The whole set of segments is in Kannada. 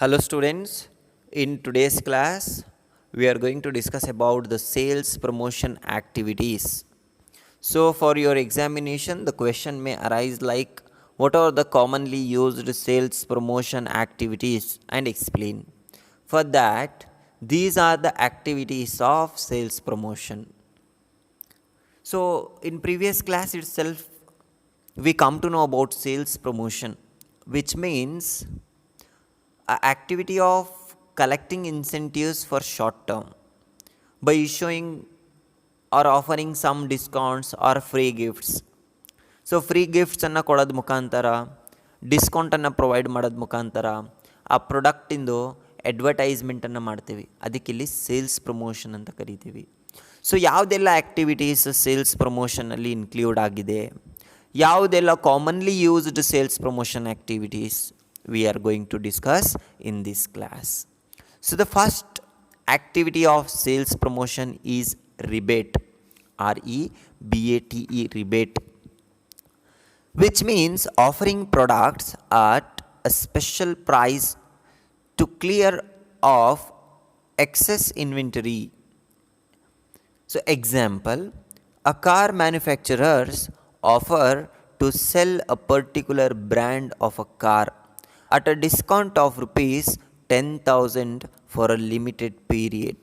Hello students, in today's class we are going to discuss about the sales promotion activities. So for your examination the question may arise like what are the commonly used sales promotion activities and explain. For that these are the activities of sales promotion. So in previous class itself we come to know about sales promotion, which means activity of collecting incentives for short term by issuing or offering some discounts or free gifts. So free ಗಿಫ್ಟ್ಸನ್ನು ಕೊಡೋದು ಮುಖಾಂತರ ಡಿಸ್ಕೌಂಟನ್ನು ಪ್ರೊವೈಡ್ ಮಾಡೋದು ಮುಖಾಂತರ ಆ ಪ್ರಾಡಕ್ಟಿಂದು ಅಡ್ವರ್ಟೈಸ್ಮೆಂಟನ್ನು ಮಾಡ್ತೀವಿ. ಅದಕ್ಕಿಲ್ಲಿ ಸೇಲ್ಸ್ ಪ್ರಮೋಷನ್ ಅಂತ ಕರಿತೀವಿ. ಸೊ ಯಾವುದೆಲ್ಲ ಆ್ಯಕ್ಟಿವಿಟೀಸ್ ಸೇಲ್ಸ್ ಪ್ರಮೋಷನಲ್ಲಿ ಇನ್ಕ್ಲೂಡ್ ಆಗಿದೆ, ಯಾವುದೆಲ್ಲ commonly used sales promotion activities we are going to discuss in this class. So the first activity of sales promotion is rebate, REBATE, rebate, which means offering products at a special price to clear off excess inventory. So example, a car manufacturers offer to sell a particular brand of a car at a discount of rupees 10,000 for a limited period.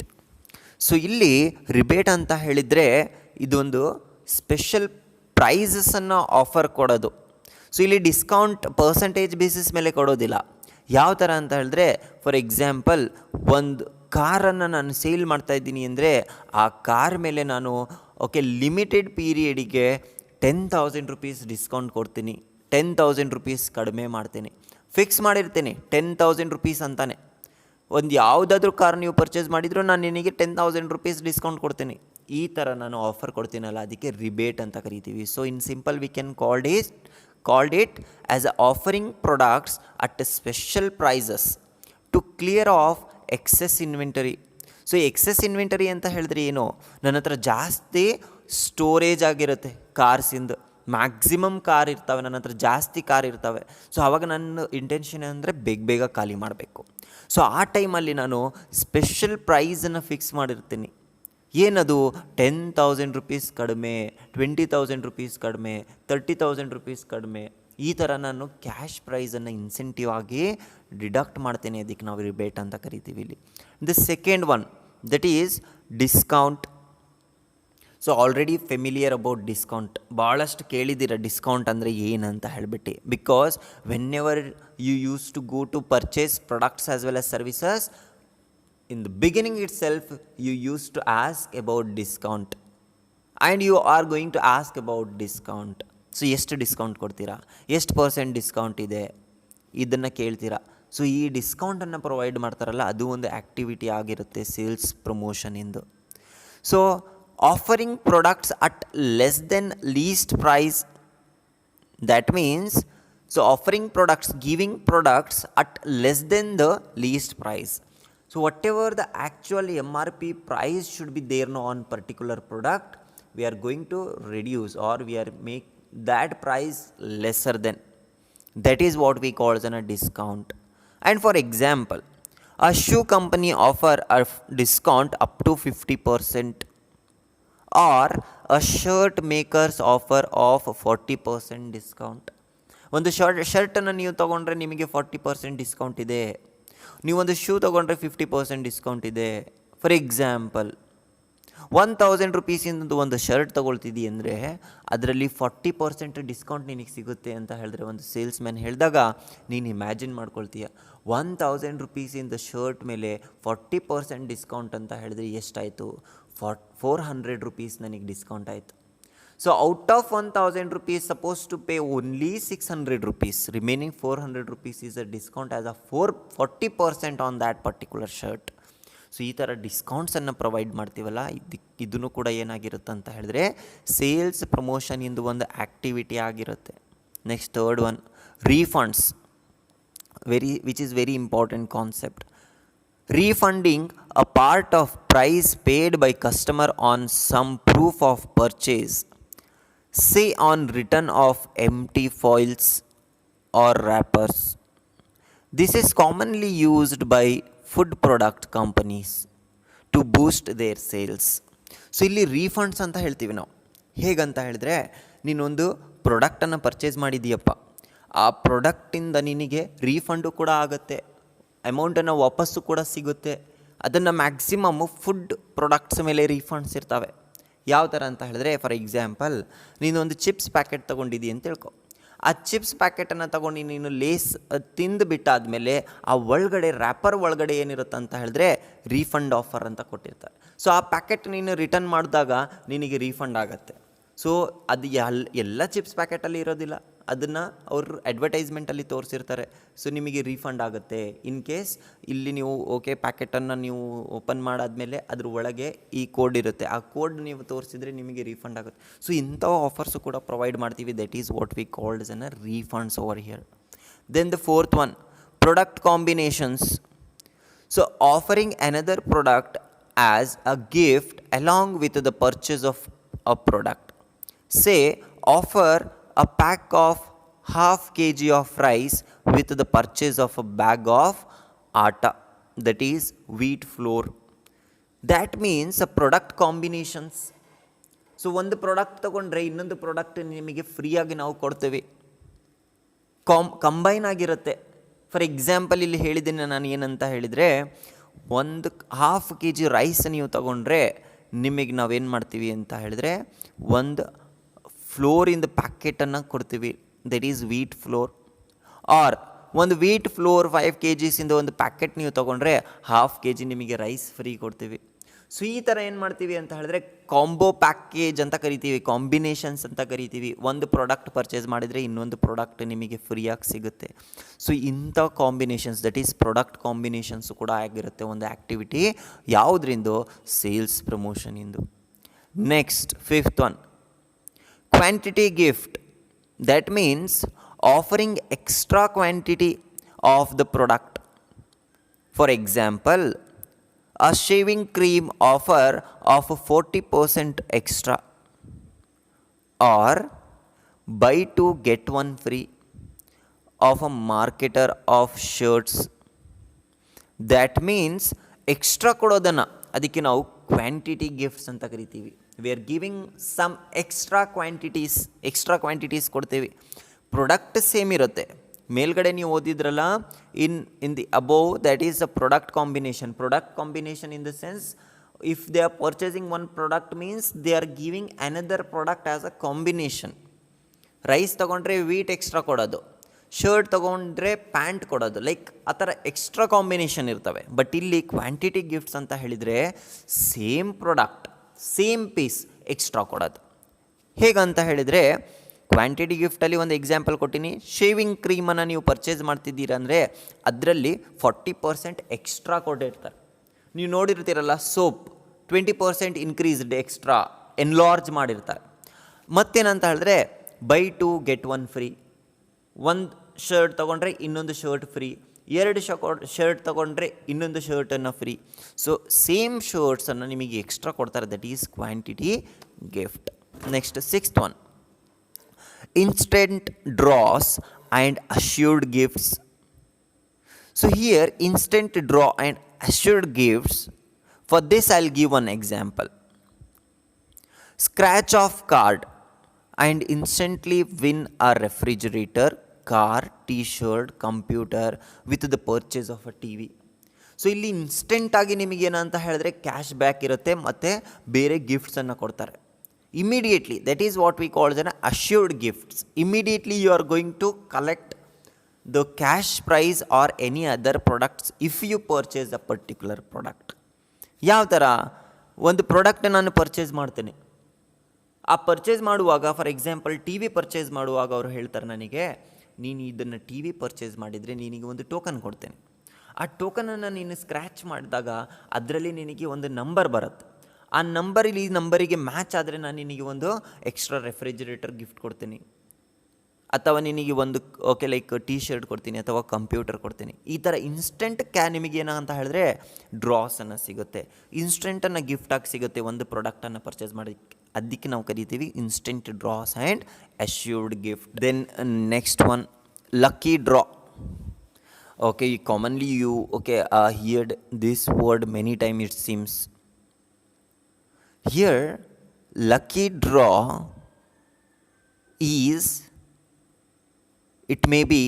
So ಇಲ್ಲಿ ರಿಬೇಟ್ ಅಂತ ಹೇಳಿದರೆ ಇದೊಂದು ಸ್ಪೆಷಲ್ ಪ್ರೈಸಸನ್ನು ಆಫರ್ ಕೊಡೋದು. ಸೊ ಇಲ್ಲಿ ಡಿಸ್ಕೌಂಟ್ ಪರ್ಸಂಟೇಜ್ ಬೇಸಿಸ್ ಮೇಲೆ ಕೊಡೋದಿಲ್ಲ. ಯಾವ ಥರ ಅಂತ ಹೇಳಿದ್ರೆ, ಫಾರ್ ಎಕ್ಸಾಂಪಲ್ ಒಂದು ಕಾರನ್ನು ನಾನು ಸೇಲ್ ಮಾಡ್ತಾಯಿದ್ದೀನಿ ಅಂದರೆ ಆ ಕಾರ್ ಮೇಲೆ ನಾನು ಲಿಮಿಟೆಡ್ ಪೀರಿಯಡಿಗೆ 10,000 rupees ಡಿಸ್ಕೌಂಟ್ ಕೊಡ್ತೀನಿ, 10,000 rupees ಕಡಿಮೆ ಮಾಡ್ತೀನಿ, ಫಿಕ್ಸ್ ಮಾಡಿರ್ತೀನಿ 10,000 rupees ಅಂತಾನೆ. ಒಂದು ಯಾವುದಾದ್ರೂ ಕಾರ್ ನೀವು ಪರ್ಚೇಸ್ ಮಾಡಿದರೂ ನಾನು ನಿನಗೆ 10,000 rupees ಡಿಸ್ಕೌಂಟ್ ಕೊಡ್ತೀನಿ. ಈ ಥರ ನಾನು ಆಫರ್ ಕೊಡ್ತೀನಲ್ಲ, ಅದಕ್ಕೆ ರಿಬೇಟ್ ಅಂತ ಕರಿತೀವಿ. So in simple we can called it as a offering products at special prices to clear off excess inventory. So excess inventory ಅಂತ ಹೇಳಿದ್ರೆ ಏನು, ನನ್ನ ಹತ್ರ ಜಾಸ್ತಿ ಸ್ಟೋರೇಜ್ ಆಗಿರುತ್ತೆ ಕಾರ್ಸಿಂದು, ಮ್ಯಾಕ್ಸಿಮಮ್ ಕಾರ್ ಇರ್ತವೆ, ನನ್ನ ಹತ್ರ ಜಾಸ್ತಿ ಕಾರ್ ಇರ್ತವೆ. ಸೊ ಆವಾಗ ನನ್ನ ಇಂಟೆನ್ಷನ್ ಅಂದರೆ ಬೇಗ ಖಾಲಿ ಮಾಡಬೇಕು. ಸೊ ಆ ಟೈಮಲ್ಲಿ ನಾನು ಸ್ಪೆಷಲ್ ಪ್ರೈಸನ್ನು ಫಿಕ್ಸ್ ಮಾಡಿರ್ತೀನಿ. ಏನದು, 10,000 rupees ಕಡಿಮೆ, 20,000 rupees ಕಡಿಮೆ, 30,000 rupees ಕಡಿಮೆ, ಈ ಥರ ನಾನು ಕ್ಯಾಶ್ ಪ್ರೈಸನ್ನು ಇನ್ಸೆಂಟಿವ್ ಆಗಿ ಡಿಡಕ್ಟ್ ಮಾಡ್ತೇನೆ. ಅದಕ್ಕೆ ನಾವು ರಿಬೇಟ್ ಅಂತ ಕರಿತೀವಿ ಇಲ್ಲಿ. The second one that is discount. So already familiar about discount, ಭಾಳಷ್ಟು ಕೇಳಿದ್ದೀರ ಡಿಸ್ಕೌಂಟ್ ಅಂದರೆ ಏನಂತ ಹೇಳಿಬಿಟ್ಟು. Because whenever you use to go to purchase products as well as services, in the beginning itself you used to ask about discount and you are going to ask about discount. So ಎಷ್ಟು ಡಿಸ್ಕೌಂಟ್ ಕೊಡ್ತೀರಾ, ಎಷ್ಟು ಪರ್ಸೆಂಟ್ ಡಿಸ್ಕೌಂಟ್ ಇದೆ, ಇದನ್ನು ಕೇಳ್ತೀರಾ. ಸೊ ಈ ಡಿಸ್ಕೌಂಟನ್ನು ಪ್ರೊವೈಡ್ ಮಾಡ್ತಾರಲ್ಲ, ಅದು ಒಂದು ಆ್ಯಕ್ಟಿವಿಟಿ ಆಗಿರುತ್ತೆ ಸೇಲ್ಸ್ ಪ್ರಮೋಷನಿಂದು. So offering products at less than least price, that means so offering products, giving products at less than the least price. So whatever the actual MRP price should be there on particular product, we are going to reduce or we are make that price lesser than. That is what we call as a discount. And for example, a shoe company offer a discount up to 50%, or a shirt makers offer of 40% discount. ಒಂದು ಶರ್ಟನ್ನು ನೀವು ತೊಗೊಂಡ್ರೆ ನಿಮಗೆ 40% ಡಿಸ್ಕೌಂಟ್ ಇದೆ, ನೀವೊಂದು ಶೂ ತೊಗೊಂಡ್ರೆ 50% ಡಿಸ್ಕೌಂಟ್ ಇದೆ. ಫಾರ್ ಎಕ್ಸಾಂಪಲ್ 1,000 rupeeಸಿಂದು ಒಂದು ಶರ್ಟ್ ತೊಗೊಳ್ತಿದ್ದಿ ಅಂದರೆ ಅದರಲ್ಲಿ 40% ಡಿಸ್ಕೌಂಟ್ ನಿನಗೆ ಸಿಗುತ್ತೆ ಅಂತ ಹೇಳಿದ್ರೆ, ಒಂದು ಸೇಲ್ಸ್ ಮ್ಯಾನ್ ಹೇಳಿದಾಗ ನೀನು ಇಮ್ಯಾಜಿನ್ ಮಾಡ್ಕೊಳ್ತೀಯ, 1,000 rupeeಸಿಂದ ಶರ್ಟ್ ಮೇಲೆ 40% ಡಿಸ್ಕೌಂಟ್ ಅಂತ ಹೇಳಿದ್ರೆ ಎಷ್ಟಾಯಿತು, 400 rupees ನನಗೆ ಡಿಸ್ಕೌಂಟ್ ಆಯಿತು. So out of 1,000 rupees suppose to pay only 600 rupees, remaining 400 rupees is a discount as a 40% on that particular shirt. So ಈ ಥರ ಡಿಸ್ಕೌಂಟ್ಸನ್ನು ಪ್ರೊವೈಡ್ ಮಾಡ್ತೀವಲ್ಲ, ಇದನ್ನು ಕೂಡ ಏನಾಗಿರುತ್ತೆ ಅಂತ ಹೇಳಿದ್ರೆ ಸೇಲ್ಸ್ ಪ್ರಮೋಷನ್ ಇಂದು ಒಂದು ಆ್ಯಕ್ಟಿವಿಟಿ ಆಗಿರುತ್ತೆ. Next third one, refunds, which is very important concept. Refunding a part of price paid by customer on some proof of purchase, say on return of empty foils or wrappers. This is commonly used by food product companies to boost their sales. So ಇಲ್ಲಿ ರೀಫಂಡ್ಸ್ ಅಂತ ಹೇಳ್ತೀವಿ ನಾವು. ಹೇಗಂತ ಹೇಳಿದ್ರೆ, ನೀನೊಂದು ಪ್ರಾಡಕ್ಟನ್ನು ಪರ್ಚೇಸ್ ಮಾಡಿದೀಯಪ್ಪ, ಆ ಪ್ರಾಡಕ್ಟಿಂದ ನಿನಗೆ ರೀಫಂಡು ಕೂಡ ಆಗುತ್ತೆ, ಅಮೌಂಟನ್ನು ವಾಪಸ್ಸು ಕೂಡ ಸಿಗುತ್ತೆ. ಅದನ್ನು ಮ್ಯಾಕ್ಸಿಮಮ್ಮು ಫುಡ್ ಪ್ರಾಡಕ್ಟ್ಸ್ ಮೇಲೆ ರೀಫಂಡ್ಸ್ ಇರ್ತವೆ. ಯಾವ ಥರ ಅಂತ ಹೇಳಿದ್ರೆ, ಫಾರ್ ಎಕ್ಸಾಂಪಲ್ ನೀನೊಂದು ಚಿಪ್ಸ್ ಪ್ಯಾಕೆಟ್ ತೊಗೊಂಡಿದ್ದೀಯ ಅಂತ ತಿಳ್ಕೊ. ಆ ಚಿಪ್ಸ್ ಪ್ಯಾಕೆಟನ್ನು ತೊಗೊಂಡು ನೀನು ಲೇಸ್ ತಿಂದು ಬಿಟ್ಟಾದಮೇಲೆ ಆ ಒಳಗಡೆ ರ್ಯಾಪರ್ ಒಳಗಡೆ ಏನಿರುತ್ತೆ ಅಂತ ಹೇಳಿದ್ರೆ ರೀಫಂಡ್ ಆಫರ್ ಅಂತ ಕೊಟ್ಟಿರ್ತಾರೆ. ಸೊ ಆ ಪ್ಯಾಕೆಟ್ ನೀನು ರಿಟರ್ನ್ ಮಾಡಿದಾಗ ನಿನಗೆ ರೀಫಂಡ್ ಆಗುತ್ತೆ. ಸೊ ಅದು ಎಲ್ಲ ಚಿಪ್ಸ್ ಪ್ಯಾಕೆಟಲ್ಲಿ ಇರೋದಿಲ್ಲ, ಅದನ್ನು ಅವರು ಅಡ್ವರ್ಟೈಸ್ಮೆಂಟಲ್ಲಿ ತೋರಿಸಿರ್ತಾರೆ. ಸೊ ನಿಮಗೆ ರೀಫಂಡ್ ಆಗುತ್ತೆ. ಇನ್ ಕೇಸ್ ಇಲ್ಲಿ ನೀವು ಓಕೆ ಪ್ಯಾಕೆಟನ್ನು ನೀವು ಓಪನ್ ಮಾಡಾದಮೇಲೆ ಅದ್ರ ಒಳಗೆ ಈ ಕೋಡ್ ಇರುತ್ತೆ, ಆ ಕೋಡ್ ನೀವು ತೋರಿಸಿದ್ರೆ ನಿಮಗೆ ರೀಫಂಡ್ ಆಗುತ್ತೆ. ಸೊ ಇಂಥ ಆಫರ್ಸು ಕೂಡ ಪ್ರೊವೈಡ್ ಮಾಡ್ತೀವಿ. That is what we called as a refunds over here. Then the fourth one, product combinations. So offering another product as a gift along with the purchase of a product. Say, offer a pack of half kg of rice with the purchase of a bag of atta, that is wheat flour. That means a product combinations. So ಒಂದು ಪ್ರಾಡಕ್ಟ್ ತೊಗೊಂಡ್ರೆ ಇನ್ನೊಂದು ಪ್ರಾಡಕ್ಟ್ ನಿಮಗೆ ಫ್ರೀಯಾಗಿ ನಾವು ಕೊಡ್ತೇವೆ, ಕಂಬೈನ್ ಆಗಿರುತ್ತೆ. ಫಾರ್ ಎಕ್ಸಾಂಪಲ್ ಇಲ್ಲಿ ಹೇಳಿದ್ದೀನಿ ನಾನು ಏನಂತ ಹೇಳಿದರೆ, ಒಂದು ಹಾಫ್ ಕೆ ಜಿ ರೈಸ್ ನೀವು ತೊಗೊಂಡ್ರೆ ನಿಮಗೆ ನಾವೇನು ಮಾಡ್ತೀವಿ ಅಂತ ಹೇಳಿದ್ರೆ ಒಂದು ಫ್ಲೋರಿಂದ ಪ್ಯಾಕೆಟನ್ನು ಕೊಡ್ತೀವಿ, that is wheat flour. Or ಒಂದು ವೀಟ್ ಫ್ಲೋರ್ 5 kgs ಒಂದು ಪ್ಯಾಕೆಟ್ ನೀವು ತೊಗೊಂಡ್ರೆ ಹಾಫ್ ಕೆ ಜಿ ನಿಮಗೆ ರೈಸ್ ಫ್ರೀ ಕೊಡ್ತೀವಿ. ಸೊ ಈ ಥರ ಏನು ಮಾಡ್ತೀವಿ ಅಂತ ಹೇಳಿದ್ರೆ ಕಾಂಬೋ ಪ್ಯಾಕೇಜ್ ಅಂತ ಕರಿತೀವಿ, ಕಾಂಬಿನೇಷನ್ಸ್ ಅಂತ ಕರಿತೀವಿ. ಒಂದು ಪ್ರಾಡಕ್ಟ್ ಪರ್ಚೇಸ್ ಮಾಡಿದರೆ ಇನ್ನೊಂದು ಪ್ರಾಡಕ್ಟ್ ನಿಮಗೆ ಫ್ರೀಯಾಗಿ ಸಿಗುತ್ತೆ. ಸೊ ಇಂಥ combinations, that is product combinations ಕೂಡ ಆಗಿರುತ್ತೆ ಒಂದು ಆ್ಯಕ್ಟಿವಿಟಿ. ಯಾವುದರಿಂದ? ಸೇಲ್ಸ್ ಪ್ರಮೋಷನಿಂದು. Next fifth one, quantity gift. That means offering extra quantity of the product. For example, a shaving cream offer of 40% extra, or buy 2 get 1 free of a marketer of shirts. That means extra ಕೊಡೋದನ್ನು ಅದಕ್ಕೆ ನಾವು ಕ್ವಾಂಟಿಟಿ ಗಿಫ್ಟ್ಸ್ ಅಂತ ಕರಿತೀವಿ. We are giving some extra quantities ಕೊಡ್ತೀವಿ. ಪ್ರಾಡಕ್ಟ್ ಸೇಮ್ ಇರುತ್ತೆ, ಮೇಲ್ಗಡೆ ನೀವು ಓದಿದ್ರಲ್ಲ in the above, that is a product combination in the sense if they are purchasing one product means they are giving another product as a combination. Rice ತೊಗೊಂಡ್ರೆ ವೀಟ್ ಎಕ್ಸ್ಟ್ರಾ ಕೊಡೋದು, ಶರ್ಟ್ ತೊಗೊಂಡ್ರೆ ಪ್ಯಾಂಟ್ ಕೊಡೋದು, ಲೈಕ್ ಆ ಥರ ಎಕ್ಸ್ಟ್ರಾ ಕಾಂಬಿನೇಷನ್ ಇರ್ತವೆ. ಬಟ್ ಇಲ್ಲಿ ಕ್ವಾಂಟಿಟಿ ಗಿಫ್ಟ್ಸ್ ಅಂತ ಹೇಳಿದರೆ same product same piece extra ಕೊಡೋದು. ಹೇಗಂತ ಹೇಳಿದರೆ ಕ್ವಾಂಟಿಟಿ ಗಿಫ್ಟಲ್ಲಿ ಒಂದು ಎಕ್ಸಾಂಪಲ್ ಕೊಟ್ಟಿನಿ. ಶೇವಿಂಗ್ ಕ್ರೀಮನ್ನು ನೀವು ಪರ್ಚೇಸ್ ಮಾಡ್ತಿದ್ದೀರ ಅಂದರೆ ಅದರಲ್ಲಿ 40% ಎಕ್ಸ್ಟ್ರಾ ಕೊಟ್ಟಿರ್ತಾರೆ. ನೀವು ನೋಡಿರ್ತೀರಲ್ಲ, ಸೋಪ್ 20% ಇನ್ಕ್ರೀಸ್ಡ್ ಎಕ್ಸ್ಟ್ರಾ ಎನ್ಲಾರ್ಜ್ ಮಾಡಿರ್ತಾರೆ. ಮತ್ತೇನಂತ ಹೇಳಿದ್ರೆ ಬೈ 2 get 1 ಫ್ರೀ. ಒಂದು ಶರ್ಟ್ ತೊಗೊಂಡ್ರೆ ಇನ್ನೊಂದು ಶರ್ಟ್ ಫ್ರೀ, 2 ಶರ್ಟ್ ತೊಗೊಂಡ್ರೆ ಇನ್ನೊಂದು ಶರ್ಟನ್ನು ಫ್ರೀ. ಸೊ ಸೇಮ್ ಶರ್ಟ್ಸನ್ನು ನಿಮಗೆ ಎಕ್ಸ್ಟ್ರಾ ಕೊಡ್ತಾರೆ, that is quantity gift. Next sixth one, instant draws and assured gifts. So here instant draw and assured gifts, for this I will give one example. Scratch of card and instantly win a refrigerator, car, t-shirt, computer with the purchase of a TV. So ಇಲ್ಲಿ ಇನ್ಸ್ಟೆಂಟಾಗಿ ನಿಮಗೇನಂತ ಹೇಳಿದ್ರೆ ಕ್ಯಾಶ್ ಬ್ಯಾಕ್ ಇರುತ್ತೆ ಮತ್ತು ಬೇರೆ ಗಿಫ್ಟ್ಸನ್ನು ಕೊಡ್ತಾರೆ immediately. That is what we calls an assured gifts. Immediately you are going to collect the cash prize or any other products if you purchase a particular product. ಯಾವ ಥರ? ಒಂದು ಪ್ರಾಡಕ್ಟ್ ನಾನು ಪರ್ಚೇಸ್ ಮಾಡ್ತೇನೆ, ಆ ಪರ್ಚೇಸ್ ಮಾಡುವಾಗ for example T V purchase ಮಾಡುವಾಗ ಅವರು ಹೇಳ್ತಾರೆ ನನಗೆ, ನೀನು ಇದನ್ನು ಟಿ ವಿ ಪರ್ಚೇಸ್ ಮಾಡಿದರೆ ನಿನಗೆ ಒಂದು ಟೋಕನ್ ಕೊಡ್ತೇನೆ. ಆ ಟೋಕನನ್ನು ನೀನು ಸ್ಕ್ರ್ಯಾಚ್ ಮಾಡಿದಾಗ ಅದರಲ್ಲಿ ನಿನಗೆ ಒಂದು ನಂಬರ್ ಬರುತ್ತೆ. ಆ ನಂಬರಲ್ಲಿ ಈ ನಂಬರಿಗೆ ಮ್ಯಾಚ್ ಆದರೆ ನಾನು ನಿನಗೆ ಒಂದು ಎಕ್ಸ್ಟ್ರಾ ರೆಫ್ರಿಜಿರೇಟರ್ ಗಿಫ್ಟ್ ಕೊಡ್ತೀನಿ, ಅಥವಾ ನಿನಗೆ ಒಂದು ಓಕೆ ಲೈಕ್ ಟಿ ಶರ್ಟ್ ಕೊಡ್ತೀನಿ ಅಥವಾ ಕಂಪ್ಯೂಟರ್ ಕೊಡ್ತೀನಿ. ಈ ಥರ ಇನ್ಸ್ಟೆಂಟ್ ನಿಮಗೇನಂತ ಹೇಳಿದ್ರೆ ಡ್ರಾಸನ್ನು ಸಿಗುತ್ತೆ, ಇನ್ಸ್ಟೆಂಟನ್ನು ಗಿಫ್ಟಾಗಿ ಸಿಗುತ್ತೆ ಒಂದು ಪ್ರಾಡಕ್ಟನ್ನು ಪರ್ಚೇಸ್ ಮಾಡಿ. ಅದಕ್ಕೆ ನಾವು ಕರಿತೀವಿ instant draws and assured gift. Then next one, lucky draw. Okay, commonly you heard this word many times, it seems. Here, lucky draw is, it may be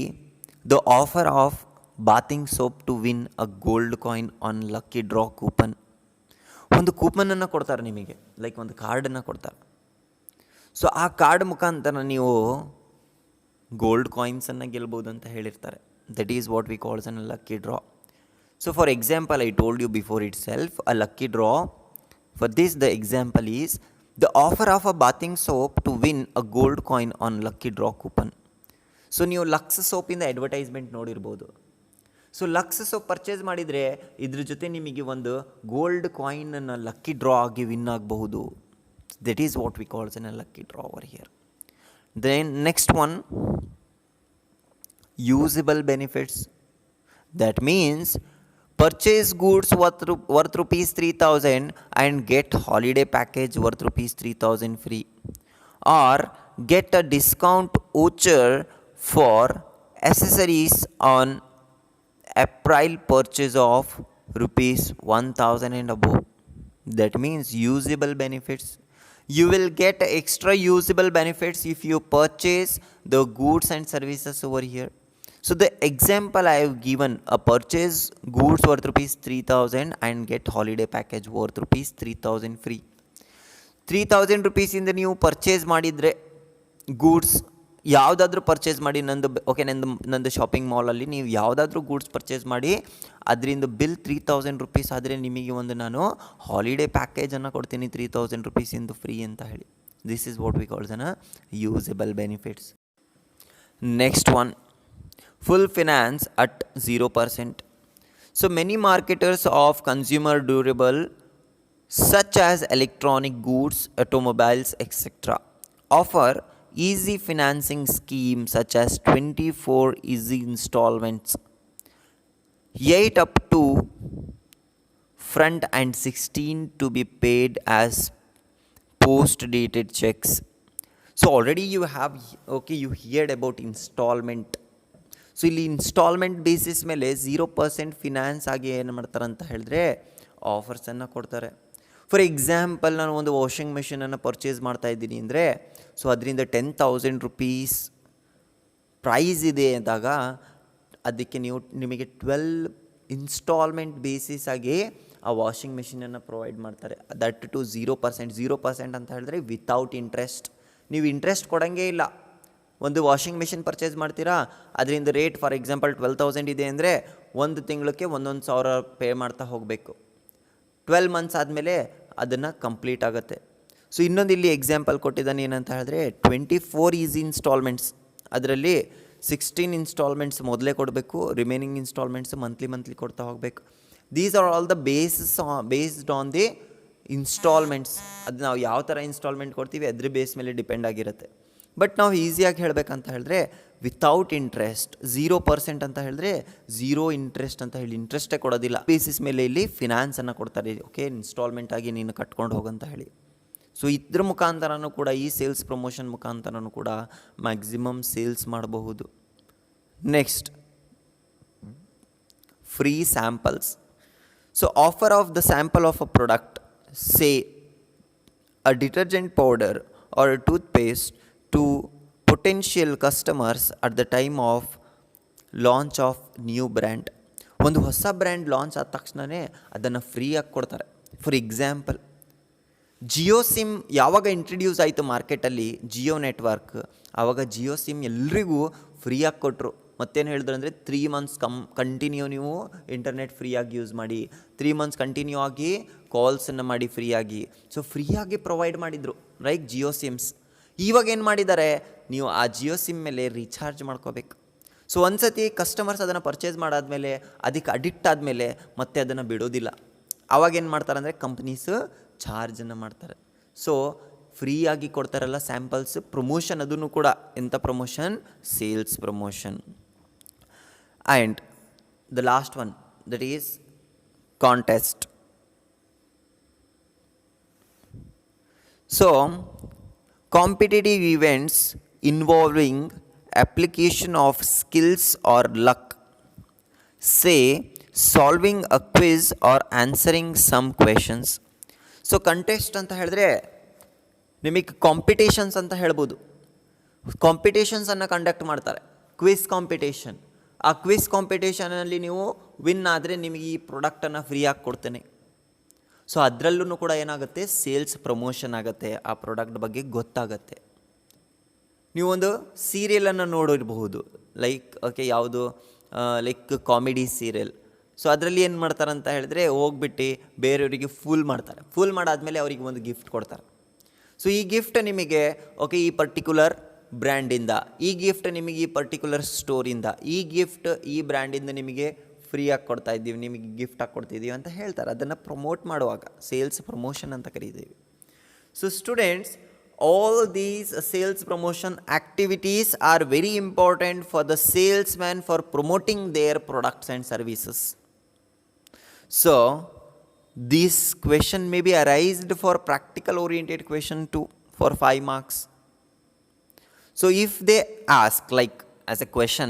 the offer of bathing soap to win a gold coin on lucky draw coupon. ಒಂದು ಕೂಪನನ್ನು ಕೊಡ್ತಾರೆ ನಿಮಗೆ, ಲೈಕ್ ಒಂದು ಕಾರ್ಡನ್ನು ಕೊಡ್ತಾರೆ. ಸೊ ಆ ಕಾರ್ಡ್ ಮುಖಾಂತರ ನೀವು ಗೋಲ್ಡ್ ಕಾಯಿನ್ಸನ್ನು ಗೆಲ್ಬೋದು ಅಂತ ಹೇಳಿರ್ತಾರೆ. That is what we calls an lucky draw. So for example, I told you before itself, a lucky draw, for this the example is the offer of a bathing soap to win a gold coin on lucky draw coupon. So ನೀವು ಲಕ್ಸ್ ಸೋಪಿಂದ ಅಡ್ವರ್ಟೈಸ್ಮೆಂಟ್ ನೋಡಿರ್ಬೋದು. ಸೊ ಲಕ್ಸ್ ಸೋಪ್ ಪರ್ಚೇಸ್ ಮಾಡಿದರೆ ಇದ್ರ ಜೊತೆ ನಿಮಗೆ ಒಂದು ಗೋಲ್ಡ್ ಕಾಯಿನನ್ನು ಲಕ್ಕಿ ಡ್ರಾ ಆಗಿ ವಿನ್ ಆಗಬಹುದು. That is what we calls an a lucky draw over here. Then next one, usable benefits. That means purchase goods worth rupees 3,000 and get holiday package worth rupees 3,000 free, or get a discount voucher for accessories on April purchase of rupees 1,000 and above. That means usable benefits. You will get extra usable benefits if you purchase the goods and services over here. So the example I have given, a purchase goods worth rupees 3,000 and get holiday package worth rupees 3,000 free. 3,000 rupees ಇಂದ ನೀವು ಪರ್ಚೇಸ್ ಮಾಡಿದರೆ ಗೂಡ್ಸ್ ಯಾವುದಾದ್ರೂ ಪರ್ಚೇಸ್ ಮಾಡಿ, ನಂದು ಶಾಪಿಂಗ್ ಮಾಲಲ್ಲಿ ನೀವು ಯಾವುದಾದ್ರೂ ಗೂಡ್ಸ್ ಪರ್ಚೇಸ್ ಮಾಡಿ ಅದರಿಂದ ಬಿಲ್ 3,000 rupees ಆದರೆ ನಿಮಗೆ ಒಂದು ನಾನು ಹಾಲಿಡೇ ಪ್ಯಾಕೇಜನ್ನು ಕೊಡ್ತೀನಿ 3,000 rupees ಇಂದು ಫ್ರೀ ಅಂತ ಹೇಳಿ. This is what we calls an usable benefits. Next one, full finance at 0%. So many marketers of consumer durable such as electronic goods, automobiles, etc. offer easy financing schemes such as 24 easy installments, 8 up to front and 16 to be paid as post dated checks. So already you have you heard about installment. So ಇಲ್ಲಿ ಇನ್ಸ್ಟಾಲ್ಮೆಂಟ್ ಬೇಸಿಸ್ ಮೇಲೆ 0% ಫಿನಾನ್ಸ್ ಆಗಿ ಏನು ಮಾಡ್ತಾರೆ ಅಂತ ಹೇಳಿದ್ರೆ ಆಫರ್ಸನ್ನು ಕೊಡ್ತಾರೆ. ಫಾರ್ ಎಕ್ಸಾಂಪಲ್, ನಾನು ಒಂದು ವಾಷಿಂಗ್ ಮೆಷಿನನ್ನು ಪರ್ಚೇಸ್ ಮಾಡ್ತಾ ಇದ್ದೀನಿ ಅಂದರೆ, ಸೊ ಅದರಿಂದ 10,000 rupees ಪ್ರೈಸ್ ಇದೆ ಅಂದಾಗ ಅದಕ್ಕೆ ನಿಮಗೆ 12 ಇನ್ಸ್ಟಾಲ್ಮೆಂಟ್ ಬೇಸಿಸ್ ಆಗಿ ಆ ವಾಷಿಂಗ್ ಮೆಷಿನನ್ನು ಪ್ರೊವೈಡ್ ಮಾಡ್ತಾರೆ. ದಟ್ ಟು 0% ಅಂತ ಹೇಳಿದ್ರೆ ವಿತೌಟ್ ಇಂಟ್ರೆಸ್ಟ್. ನೀವು ಇಂಟ್ರೆಸ್ಟ್ ಕೊಡೋಂಗೇ ಇಲ್ಲ. ಒಂದು ವಾಷಿಂಗ್ ಮೆಷಿನ್ ಪರ್ಚೇಸ್ ಮಾಡ್ತೀರಾ, ಅದರಿಂದ ರೇಟ್ ಫಾರ್ ಎಕ್ಸಾಂಪಲ್ 12,000 ಇದೆ ಅಂದರೆ ಒಂದು ತಿಂಗಳಿಗೆ 1,100 ಪೇ ಮಾಡ್ತಾ ಹೋಗಬೇಕು. 12 months ಆದಮೇಲೆ ಅದನ್ನು ಕಂಪ್ಲೀಟ್ ಆಗುತ್ತೆ. ಸೊ ಇನ್ನೊಂದು ಇಲ್ಲಿ ಎಕ್ಸಾಂಪಲ್ ಕೊಟ್ಟಿದ್ದಾನೆ, ಏನಂತ ಹೇಳಿದ್ರೆ 24 ಈಸಿ ಇನ್ಸ್ಟಾಲ್ಮೆಂಟ್ಸ್. ಅದರಲ್ಲಿ 16 ಇನ್ಸ್ಟಾಲ್ಮೆಂಟ್ಸ್ ಮೊದಲೇ ಕೊಡಬೇಕು, ರಿಮೈನಿಂಗ್ ಇನ್ಸ್ಟಾಲ್ಮೆಂಟ್ಸ್ ಮಂತ್ಲಿ ಕೊಡ್ತಾ ಹೋಗಬೇಕು. These are all the based on the instalments. ಅದು ನಾವು ಯಾವ ಥರ ಇನ್ಸ್ಟಾಲ್ಮೆಂಟ್ ಕೊಡ್ತೀವಿ ಅದ್ರ ಬೇಸ್ ಮೇಲೆ ಡಿಪೆಂಡ್ ಆಗಿರುತ್ತೆ. ಬಟ್ ನಾವು ಈಸಿಯಾಗಿ ಹೇಳಬೇಕಂತ ಹೇಳಿದ್ರೆ ವಿತೌಟ್ ಇಂಟ್ರೆಸ್ಟ್ 0% ಅಂತ ಹೇಳಿದ್ರೆ 0 ಇಂಟ್ರೆಸ್ಟ್ ಅಂತ ಹೇಳಿ, ಇಂಟ್ರೆಸ್ಟೇ ಕೊಡೋದಿಲ್ಲ. ಬೇಸಿಸ್ ಮೇಲೆ ಇಲ್ಲಿ ಫಿನಾನ್ಸನ್ನು ಕೊಡ್ತಾರೆ. ಇನ್ಸ್ಟಾಲ್ಮೆಂಟ್ ಆಗಿ ನೀನು ಕಟ್ಕೊಂಡು ಹೋಗಂತ ಹೇಳಿ. ಸೊ ಇದ್ರ ಮುಖಾಂತರನೂ ಕೂಡ, ಈ ಸೇಲ್ಸ್ ಪ್ರಮೋಷನ್ ಮುಖಾಂತರನೂ ಕೂಡ ಮ್ಯಾಕ್ಸಿಮಮ್ ಸೇಲ್ಸ್ ಮಾಡಬಹುದು. Next, free samples. So offer of the sample of a product, say a detergent powder R a toothpaste to potential customers at the time of launch of new brand. ಒಂದು ಹೊಸ ಬ್ರ್ಯಾಂಡ್ ಲಾಂಚ್ ಆದ ತಕ್ಷಣವೇ ಅದನ್ನು ಫ್ರೀಯಾಗಿ ಕೊಡ್ತಾರೆ. ಫಾರ್ ಎಕ್ಸಾಂಪಲ್, ಜಿಯೋ ಸಿಮ್ ಯಾವಾಗ ಇಂಟ್ರಡ್ಯೂಸ್ ಆಯಿತು ಮಾರ್ಕೆಟಲ್ಲಿ, ಜಿಯೋ ನೆಟ್ವರ್ಕ್, ಆವಾಗ ಜಿಯೋ ಸಿಮ್ ಎಲ್ರಿಗೂ ಫ್ರೀಯಾಗಿ ಕೊಟ್ಟರು. ಮತ್ತೇನು ಹೇಳಿದ್ರು ಅಂದರೆ 3 months ಕಂಟಿನ್ಯೂ ನೀವು ಇಂಟರ್ನೆಟ್ ಫ್ರೀಯಾಗಿ ಯೂಸ್ ಮಾಡಿ, 3 months ಕಂಟಿನ್ಯೂ ಆಗಿ ಕಾಲ್ಸನ್ನು ಮಾಡಿ ಫ್ರೀಯಾಗಿ. ಸೊ ಫ್ರೀಯಾಗಿ ಪ್ರೊವೈಡ್ ಮಾಡಿದರು ರೈಟ್ ಜಿಯೋ ಸಿಮ್ಸ್. ಇವಾಗ ಏನು ಮಾಡಿದ್ದಾರೆ, ನೀವು ಆ ಜಿಯೋ ಸಿಮ್ ಮೇಲೆ ರೀಚಾರ್ಜ್ ಮಾಡ್ಕೋಬೇಕು. ಸೊ ಒಂದು ಸತಿ ಕಸ್ಟಮರ್ಸ್ ಅದನ್ನು ಪರ್ಚೇಸ್ ಮಾಡಾದಮೇಲೆ, ಅದಕ್ಕೆ ಅಡಿಕ್ಟ್ ಆದಮೇಲೆ ಮತ್ತೆ ಅದನ್ನು ಬಿಡೋದಿಲ್ಲ. ಆವಾಗ ಏನು ಮಾಡ್ತಾರೆ ಅಂದರೆ ಕಂಪ್ನೀಸು ಚಾರ್ಜನ್ನು ಮಾಡ್ತಾರೆ. ಸೊ ಫ್ರೀಯಾಗಿ ಕೊಡ್ತಾರಲ್ಲ ಸ್ಯಾಂಪಲ್ಸ್, ಪ್ರಮೋಷನ್ ಅದನ್ನು ಕೂಡ. ಎಂಥ promotion? Sales promotion. And the last one, that is contest. So competitive events involving application of skills or luck say solving a quiz or answering some questions. So contest ಅಂತ ಹೇಳಿದ್ರೆ ನಿಮಗೆ ಕಾಂಪಿಟೇಷನ್ಸ್ ಅಂತ ಹೇಳ್ಬೋದು. ಕಾಂಪಿಟೇಷನ್ಸನ್ನು ಕಂಡಕ್ಟ್ ಮಾಡ್ತಾರೆ, ಕ್ವಿಜ್ ಕಾಂಪಿಟೇಷನ್. ಆ ಕ್ವಿಜ್ ಕಾಂಪಿಟೇಷನಲ್ಲಿ ನೀವು ವಿನ್ ಆದರೆ ನಿಮಗೆ ಈ ಪ್ರಾಡಕ್ಟನ್ನು ಫ್ರೀಯಾಗಿ ಕೊಡ್ತೇನೆ. ಸೊ ಅದರಲ್ಲೂ ಕೂಡ ಏನಾಗುತ್ತೆ, ಸೇಲ್ಸ್ ಪ್ರಮೋಷನ್ ಆಗುತ್ತೆ, ಆ ಪ್ರಾಡಕ್ಟ್ ಬಗ್ಗೆ ಗೊತ್ತಾಗತ್ತೆ. ನೀವೊಂದು ಸೀರಿಯಲನ್ನು ನೋಡಿರಬಹುದು, ಯಾವುದು ಲೈಕ್ ಕಾಮಿಡಿ ಸೀರಿಯಲ್. ಸೊ ಅದರಲ್ಲಿ ಏನು ಮಾಡ್ತಾರೆ ಅಂತ ಹೇಳಿದ್ರೆ, ಹೋಗ್ಬಿಟ್ಟು ಬೇರೆಯವರಿಗೆ ಫೂಲ್ ಮಾಡ್ತಾರೆ. ಫೂಲ್ ಮಾಡಾದಮೇಲೆ ಅವರಿಗೆ ಒಂದು ಗಿಫ್ಟ್ ಕೊಡ್ತಾರೆ. ಸೊ ಈ ಗಿಫ್ಟ್ ನಿಮಗೆ ಈ ಪರ್ಟಿಕ್ಯುಲರ್ ಬ್ರ್ಯಾಂಡಿಂದ, ಈ ಗಿಫ್ಟ್ ನಿಮಗೆ ಈ ಪರ್ಟಿಕ್ಯುಲರ್ ಸ್ಟೋರಿಂದ, ಈ ಗಿಫ್ಟ್ ಈ ಬ್ರ್ಯಾಂಡಿಂದ ನಿಮಗೆ ಫ್ರೀಯಾಗಿ ಕೊಡ್ತಾ ಇದ್ದೀವಿ, ನಿಮಗೆ ಗಿಫ್ಟಾಗಿ ಕೊಡ್ತಿದ್ದೀವಿ ಅಂತ ಹೇಳ್ತಾರೆ. ಅದನ್ನು ಪ್ರಮೋಟ್ ಮಾಡುವಾಗ ಸೇಲ್ಸ್ ಪ್ರಮೋಷನ್ ಅಂತ ಕರೀತೀವಿ. So students, all these sales promotion activities are very important for the salesman for promoting their products and services. So this question may be arised for practical oriented question too, for 5 marks. So if they ask as a question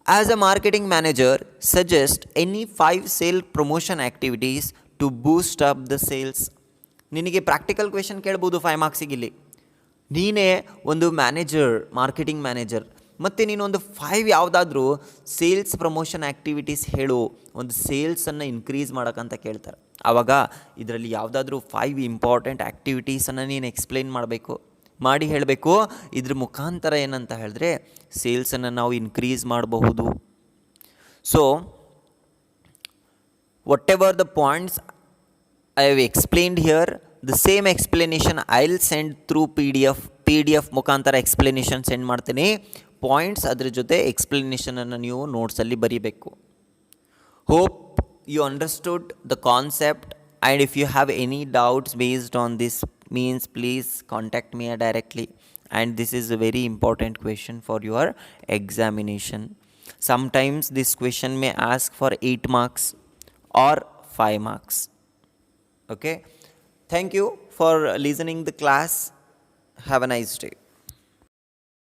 as a marketing manager, suggest any 5 sale promotion activities to boost up the sales. ನಿನಗೆ ಪ್ರಾಕ್ಟಿಕಲ್ ಕ್ವೆಶನ್ ಕೇಳ್ಬೋದು 5 ಮಾರ್ಕ್ಸಿಗಿಲ್ಲಿ. ನೀನೇ ಒಂದು ಮ್ಯಾನೇಜರ್, ಮಾರ್ಕೆಟಿಂಗ್ ಮ್ಯಾನೇಜರ್, ಮತ್ತು ನೀನೊಂದು 5 ಯಾವುದಾದ್ರೂ ಸೇಲ್ಸ್ ಪ್ರಮೋಷನ್ ಆ್ಯಕ್ಟಿವಿಟೀಸ್ ಹೇಳು, ಒಂದು ಸೇಲ್ಸನ್ನು ಇನ್ಕ್ರೀಸ್ ಮಾಡೋಕ್ಕಂತ ಕೇಳ್ತಾರೆ. ಆವಾಗ ಇದರಲ್ಲಿ ಯಾವುದಾದ್ರೂ 5 ಇಂಪಾರ್ಟೆಂಟ್ ಆ್ಯಕ್ಟಿವಿಟೀಸನ್ನು ನೀನು ಎಕ್ಸ್ಪ್ಲೇನ್ ಮಾಡಿ ಹೇಳಬೇಕು. ಇದ್ರ ಮುಖಾಂತರ ಏನಂತ ಹೇಳಿದ್ರೆ ಸೇಲ್ಸನ್ನು ನಾವು ಇನ್ಕ್ರೀಸ್ ಮಾಡಬಹುದು. So what ever the points I have explained here, the same explanation I'll send through PDF ಮುಖಾಂತರ ಎಕ್ಸ್ಪ್ಲನೇಷನ್ ಸೆಂಡ್ ಮಾಡ್ತೀನಿ. ಪಾಯಿಂಟ್ಸ್ ಅದ್ರ ಜೊತೆ ಎಕ್ಸ್ಪ್ಲನೇಷನನ್ನು ನೀವು ನೋಟ್ಸಲ್ಲಿ ಬರೀಬೇಕು. Hope you understood the concept, and if you have any doubts based on this means please contact me directly, and this is a very important question for your examination. Sometimes this question may ask for 8 marks or 5 marks. Okay, thank you for listening the class. Have a nice day.